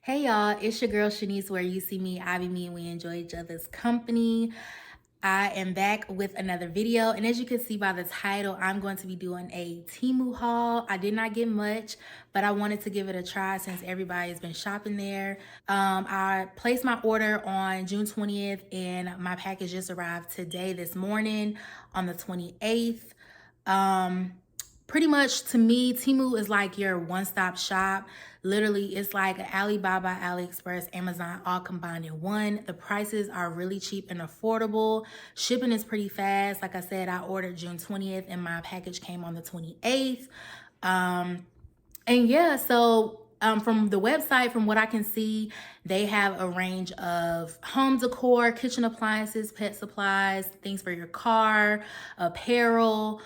Hey y'all, it's your girl Shanice. Where you see me, I be me, and we enjoy each other's company. I am back with another video, and as you can see by the title, I'm going to be doing a Temu haul. I did not get much, but I wanted to give it a try since everybody's been shopping there. I placed my order on June 20th, and my package just arrived today, this morning, on the 28th. Pretty much to me, Temu is like your one-stop shop. Literally, it's like Alibaba, AliExpress, Amazon all combined in one. The prices are really cheap and affordable. Shipping is pretty fast. Like I said, I ordered June 20th and my package came on the 28th. And yeah, so from the website, from what I can see, they have a range of home decor, kitchen appliances, pet supplies, things for your car, apparel,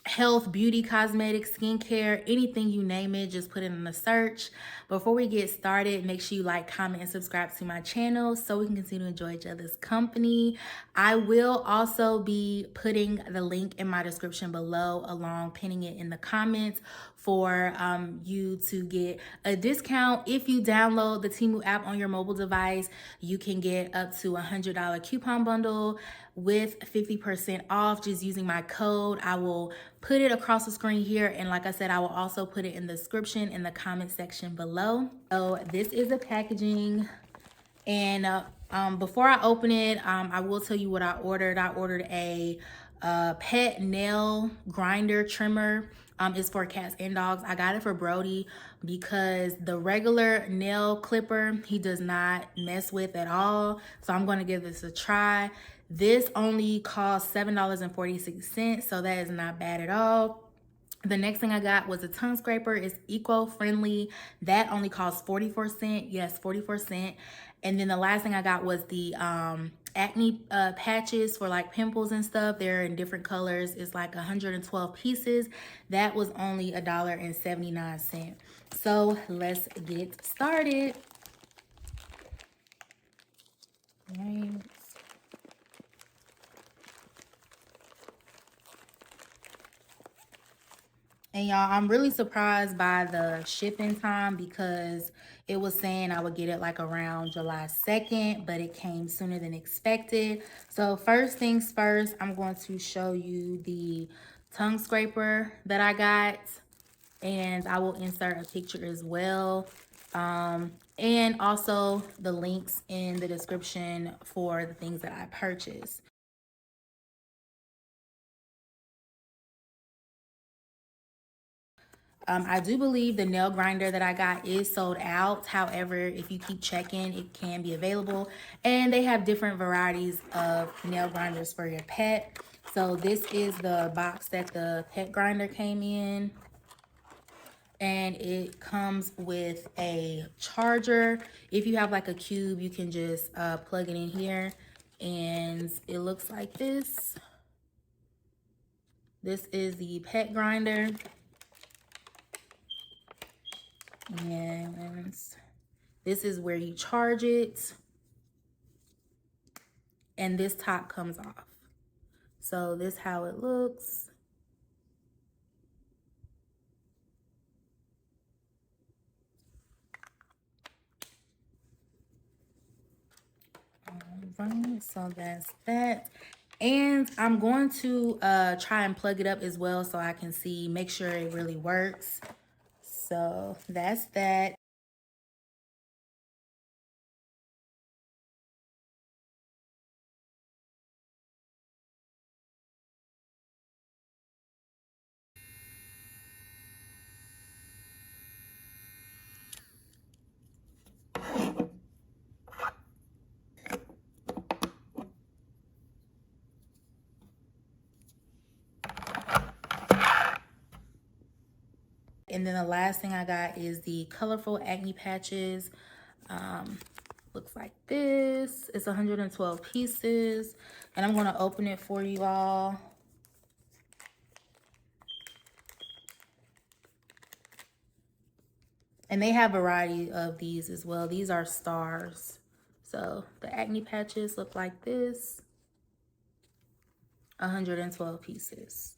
health, beauty, cosmetics, skincare, anything you name it, just put it in the search. Before we get started, make sure you like, comment, and subscribe to my channel so we can continue to enjoy each other's company. I will also be putting the link in my description below, along pinning it in the comments for you to get a discount. If you download the Temu app on your mobile device, you can get up to $100 coupon bundle with 50% off just using my code. I will put it across the screen here, and like I said, I will also put it in the description in the comment section below. So this is the packaging, and before I open it, I will tell you what I ordered. I ordered a pet nail grinder trimmer. It's for cats and dogs. I got it for Brody because the regular nail clipper he does not mess with at all. So I'm going to give this a try. This only cost $7.46, so that is not bad at all. The next thing I got was a tongue scraper. It's eco-friendly. That only cost 44 cents. Yes, 44 cents. And then the last thing I got was the acne patches for like pimples and stuff. They're in different colors. It's like 112 pieces. That was only $1.79. So let's get started. Right. And y'all, I'm really surprised by the shipping time because it was saying I would get it like around July 2nd, but it came sooner than expected. So first things first, I'm going to show you the tongue scraper that I got, and I will insert a picture as well. And also the links in the description for the things that I purchased. I do believe the nail grinder that I got is sold out. However, if you keep checking, it can be available. And they have different varieties of nail grinders for your pet. So this is the box that the pet grinder came in. And it comes with a charger. If you have like a cube, you can just plug it in here. And it looks like this. This is the pet grinder. And this is where you charge it, and this top comes off. So this is how it looks. All right, so that's that. And I'm going to try and plug it up as well so I can see, make sure it really works. So that's that. And then the last thing I got is the colorful acne patches. Looks like this. It's 112 pieces. And I'm going to open it for you all. And they have a variety of these as well. These are stars. So the acne patches look like this. 112 pieces.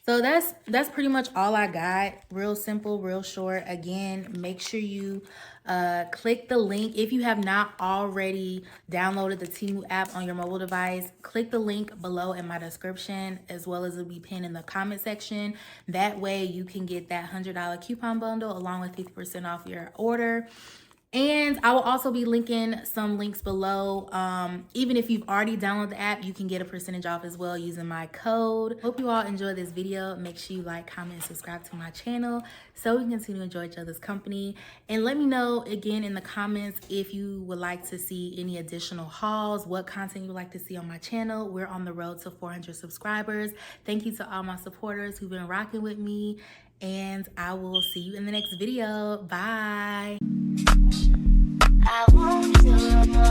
So that's pretty much all I got. Real simple, real short. Again, make sure you click the link. If you have not already downloaded the Temu app on your mobile device, click the link below in my description, as well as it'll be pinned in the comment section. That way you can get that $100 coupon bundle along with 50% off your order. And I will also be linking some links below. Even if you've already downloaded the app, you can get a percentage off as well using my code. Hope you all enjoy this video. Make sure you like, comment, and subscribe to my channel so we can continue to enjoy each other's company. And let me know again in the comments if you would like to see any additional hauls, what content you would like to see on my channel. We're on the road to 400 subscribers. Thank you to all my supporters who've been rocking with me. And I will see you in the next video. Bye. I want you.